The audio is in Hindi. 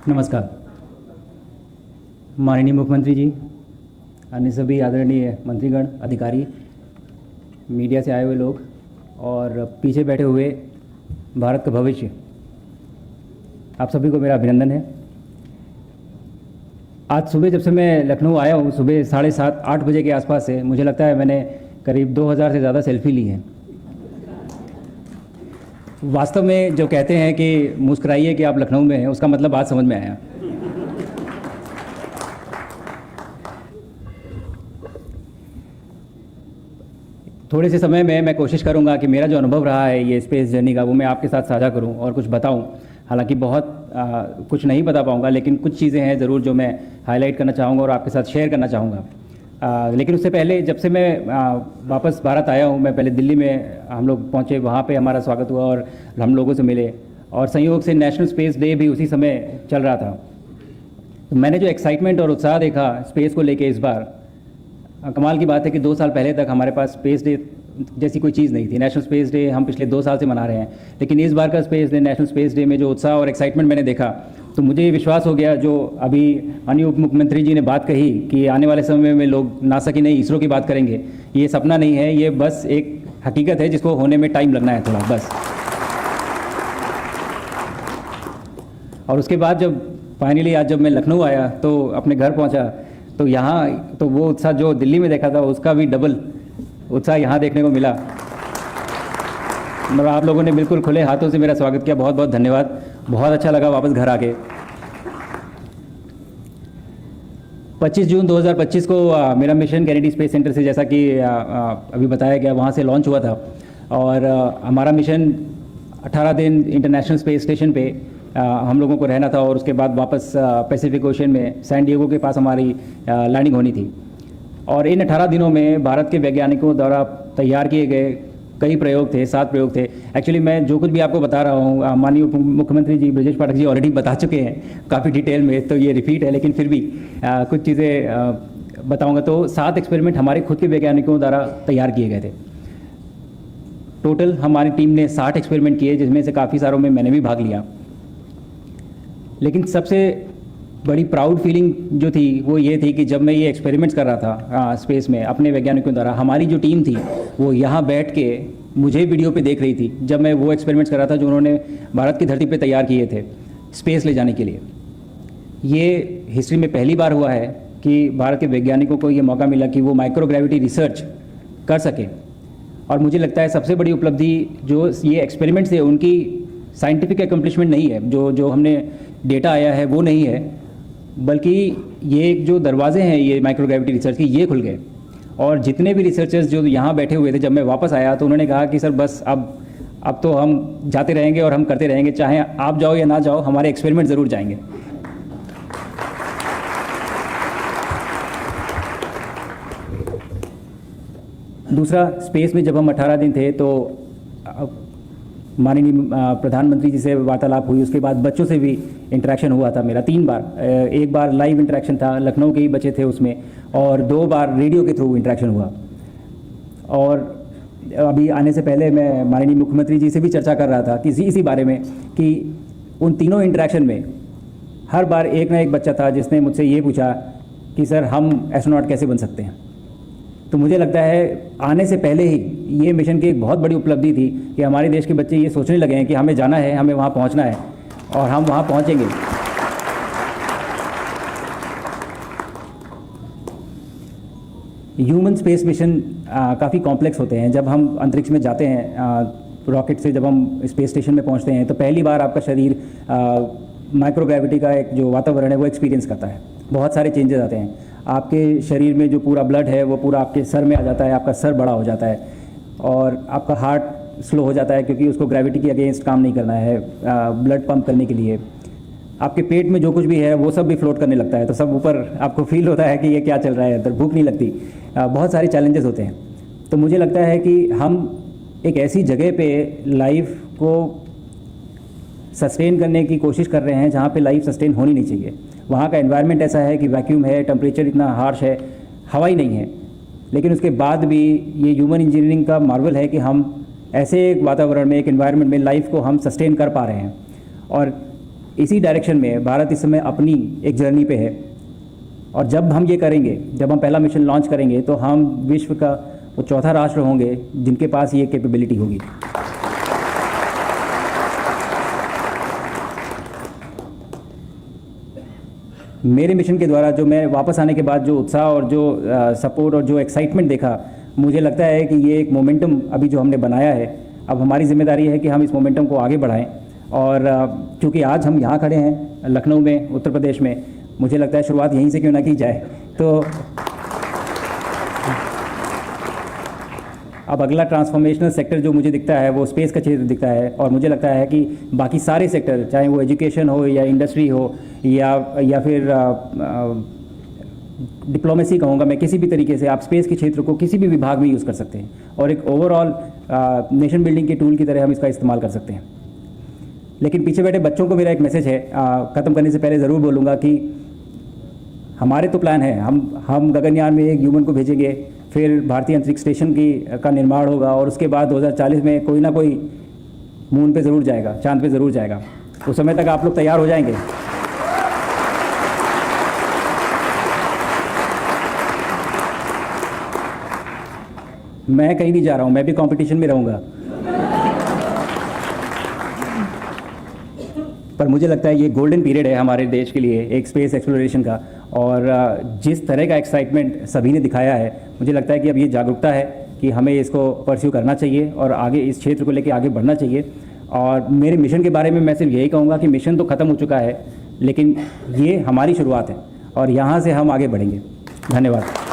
नमस्कार। माननीय मुख्यमंत्री जी, अन्य सभी आदरणीय मंत्रीगण, अधिकारी, मीडिया से आए हुए लोग और पीछे बैठे हुए भारत का भविष्य, आप सभी को मेरा अभिनंदन है। आज सुबह जब से मैं लखनऊ आया हूँ, सुबह 7:30-8 बजे के आसपास से मुझे लगता है मैंने करीब 2000 से ज़्यादा सेल्फी ली हैं। वास्तव में जो कहते हैं कि मुस्कुराइए कि आप लखनऊ में हैं, उसका मतलब आज समझ में आया। थोड़े से समय में मैं कोशिश करूंगा कि मेरा जो अनुभव रहा है ये स्पेस जर्नी का, वो मैं आपके साथ साझा करूं और कुछ बताऊं। हालांकि बहुत कुछ नहीं बता पाऊंगा, लेकिन कुछ चीज़ें हैं ज़रूर जो मैं हाईलाइट करना चाहूँगा और आपके साथ शेयर करना चाहूँगा। लेकिन उससे पहले जब से मैं वापस भारत आया हूँ, मैं पहले दिल्ली में हम लोग पहुँचे, वहाँ पे हमारा स्वागत हुआ और हम लोगों से मिले और संयोग से नेशनल स्पेस डे भी उसी समय चल रहा था। तो मैंने जो एक्साइटमेंट और उत्साह देखा स्पेस को लेके इस बार, कमाल की बात है कि 2 साल पहले तक हमारे पास स्पेस डे जैसी कोई चीज़ नहीं थी। नेशनल स्पेस डे हम पिछले 2 साल से मना रहे हैं, लेकिन इस बार का space day, national space day में जो उत्साह और एक्साइटमेंट मैंने देखा, तो मुझे ये विश्वास हो गया जो अभी माननीय उप मुख्यमंत्री जी ने बात कही कि आने वाले समय में लोग नासा की नहीं इसरो की बात करेंगे। ये सपना नहीं है, ये बस एक हकीकत है जिसको होने में टाइम लगना है थोड़ा बस। और उसके बाद जब फाइनली आज जब मैं लखनऊ आया तो अपने घर पहुंचा, तो यहाँ तो वो उत्साह जो दिल्ली में देखा था उसका भी डबल उत्साह यहाँ देखने को मिला। मतलब आप लोगों ने बिल्कुल खुले हाथों से मेरा स्वागत किया, बहुत बहुत धन्यवाद। बहुत अच्छा लगा वापस घर आके। 25 जून 2025 को मेरा मिशन कैनेडी स्पेस सेंटर से, जैसा कि अभी बताया गया, वहाँ से लॉन्च हुआ था और हमारा मिशन 18 दिन इंटरनेशनल स्पेस स्टेशन पे हम लोगों को रहना था और उसके बाद वापस पैसिफिक ओशन में सैन डिएगो के पास हमारी लैंडिंग होनी थी। और इन 18 दिनों में भारत के वैज्ञानिकों द्वारा तैयार किए गए कई प्रयोग थे, 7 प्रयोग थे। एक्चुअली मैं जो कुछ भी आपको बता रहा हूँ, माननीय मुख्यमंत्री जी ब्रजेश पाठक जी ऑलरेडी बता चुके हैं काफ़ी डिटेल में, तो ये रिपीट है, लेकिन फिर भी कुछ चीज़ें बताऊँगा। तो 7 एक्सपेरिमेंट हमारे खुद के वैज्ञानिकों द्वारा तैयार किए गए थे। टोटल हमारी टीम ने 60 एक्सपेरिमेंट किए, जिसमें से काफ़ी सारों में मैंने भी भाग लिया। लेकिन सबसे बड़ी प्राउड फीलिंग जो थी वो ये थी कि जब मैं ये एक्सपेरिमेंट्स कर रहा था स्पेस में अपने वैज्ञानिकों द्वारा, हमारी जो टीम थी वो यहाँ बैठ के मुझे वीडियो पे देख रही थी जब मैं वो एक्सपेरिमेंट्स कर रहा था जो उन्होंने भारत की धरती पे तैयार किए थे स्पेस ले जाने के लिए। ये हिस्ट्री में पहली बार हुआ है कि भारत के वैज्ञानिकों को ये मौका मिला कि वो माइक्रोग्रेविटी रिसर्च कर सकें। और मुझे लगता है सबसे बड़ी उपलब्धि जो ये एक्सपेरिमेंट्स थे उनकी साइंटिफिक एकम्प्लिशमेंट नहीं है, जो हमने डेटा आया है वो नहीं है, बल्कि ये जो दरवाजे हैं ये माइक्रोग्रेविटी रिसर्च के, ये खुल गए। और जितने भी रिसर्चर्स जो यहाँ बैठे हुए थे, जब मैं वापस आया तो उन्होंने कहा कि सर बस अब तो हम जाते रहेंगे और हम करते रहेंगे, चाहे आप जाओ या ना जाओ, हमारे एक्सपेरिमेंट ज़रूर जाएंगे। दूसरा, स्पेस में जब हम 18 दिन थे तो माननीय प्रधानमंत्री जी से वार्तालाप हुई, उसके बाद बच्चों से भी इंटरेक्शन हुआ था मेरा 3 बार। एक बार लाइव इंटरेक्शन था, लखनऊ के ही बच्चे थे उसमें, और 2 बार रेडियो के थ्रू इंटरेक्शन हुआ। और अभी आने से पहले मैं माननीय मुख्यमंत्री जी से भी चर्चा कर रहा था कि इसी बारे में कि उन तीनों इंटरेक्शन में हर बार एक ना एक बच्चा था जिसने मुझसे ये पूछा कि सर हम एस्ट्रोनॉट कैसे बन सकते हैं। तो मुझे लगता है आने से पहले ही ये मिशन की एक बहुत बड़ी उपलब्धि थी कि हमारे देश के बच्चे ये सोचने लगे हैं कि हमें जाना है, हमें वहाँ पहुँचना है और हम वहाँ पहुँचेंगे। ह्यूमन स्पेस मिशन काफ़ी कॉम्प्लेक्स होते हैं। जब हम अंतरिक्ष में जाते हैं रॉकेट से, जब हम स्पेस स्टेशन में पहुँचते हैं तो पहली बार आपका शरीर माइक्रोग्रेविटी का एक जो वातावरण है वो एक्सपीरियंस करता है। बहुत सारे चेंजेस आते हैं आपके शरीर में, जो पूरा ब्लड है वो पूरा आपके सर में आ जाता है, आपका सर बड़ा हो जाता है और आपका हार्ट स्लो हो जाता है क्योंकि उसको ग्रेविटी के अगेंस्ट काम नहीं करना है ब्लड पंप करने के लिए। आपके पेट में जो कुछ भी है वो सब भी फ्लोट करने लगता है, तो सब ऊपर आपको फील होता है कि ये क्या चल रहा है, अंदर भूख नहीं लगती। बहुत सारे चैलेंजेस होते हैं। तो मुझे लगता है कि हम एक ऐसी जगह पे लाइफ को सस्टेन करने की कोशिश कर रहे हैं जहाँ पे लाइफ सस्टेन होनी नहीं चाहिए। वहाँ का एनवायरनमेंट ऐसा है कि वैक्यूम है, टेम्परेचर इतना हार्श है, हवा ही नहीं है, लेकिन उसके बाद भी ये ह्यूमन इंजीनियरिंग का मार्वल है कि हम ऐसे एक वातावरण में, एक एनवायरनमेंट में लाइफ को हम सस्टेन कर पा रहे हैं। और इसी डायरेक्शन में भारत इस समय अपनी एक जर्नी पे है, और जब हम ये करेंगे, जब हम पहला मिशन लॉन्च करेंगे, तो हम विश्व का वो चौथा राष्ट्र होंगे जिनके पास ये कैपेबिलिटी होगी। मेरे मिशन के द्वारा जो मैं वापस आने के बाद जो उत्साह और जो सपोर्ट और जो एक्साइटमेंट देखा, मुझे लगता है कि ये एक मोमेंटम अभी जो हमने बनाया है, अब हमारी जिम्मेदारी है कि हम इस मोमेंटम को आगे बढ़ाएं। और क्योंकि आज हम यहाँ खड़े हैं लखनऊ में, उत्तर प्रदेश में, मुझे लगता है शुरुआत यहीं से क्यों ना की जाए। तो अब अगला ट्रांसफॉर्मेशनल सेक्टर जो मुझे दिखता है वो स्पेस का क्षेत्र दिखता है, और मुझे लगता है कि बाकी सारे सेक्टर, चाहे वो एजुकेशन हो या इंडस्ट्री हो या फिर डिप्लोमेसी कहूँगा मैं, किसी भी तरीके से आप स्पेस के क्षेत्र को किसी भी विभाग में यूज़ कर सकते हैं, और एक ओवरऑल नेशन बिल्डिंग के टूल की तरह हम इसका इस्तेमाल कर सकते हैं। लेकिन पीछे बैठे बच्चों को मेरा एक मैसेज है, ख़त्म करने से पहले ज़रूर बोलूँगा कि हमारे तो प्लान है, हम गगनयान में एक ह्यूमन को भेजेंगे, फिर भारतीय अंतरिक्ष स्टेशन का निर्माण होगा, और उसके बाद 2040 में कोई ना कोई मून पे ज़रूर जाएगा, चांद पे ज़रूर जाएगा। उस समय तक आप लोग तैयार हो जाएंगे? मैं कहीं नहीं जा रहा हूँ, मैं भी कंपटीशन में रहूँगा। पर मुझे लगता है ये गोल्डन पीरियड है हमारे देश के लिए एक स्पेस एक्सप्लोरेशन का, और जिस तरह का एक्साइटमेंट सभी ने दिखाया है, मुझे लगता है कि अब ये जागरूकता है कि हमें इसको परस्यू करना चाहिए और आगे इस क्षेत्र को लेकर आगे बढ़ना चाहिए। और मेरे मिशन के बारे में मैं सिर्फ यही कहूँगा कि मिशन तो ख़त्म हो चुका है, लेकिन ये हमारी शुरुआत है और यहाँ से हम आगे बढ़ेंगे। धन्यवाद।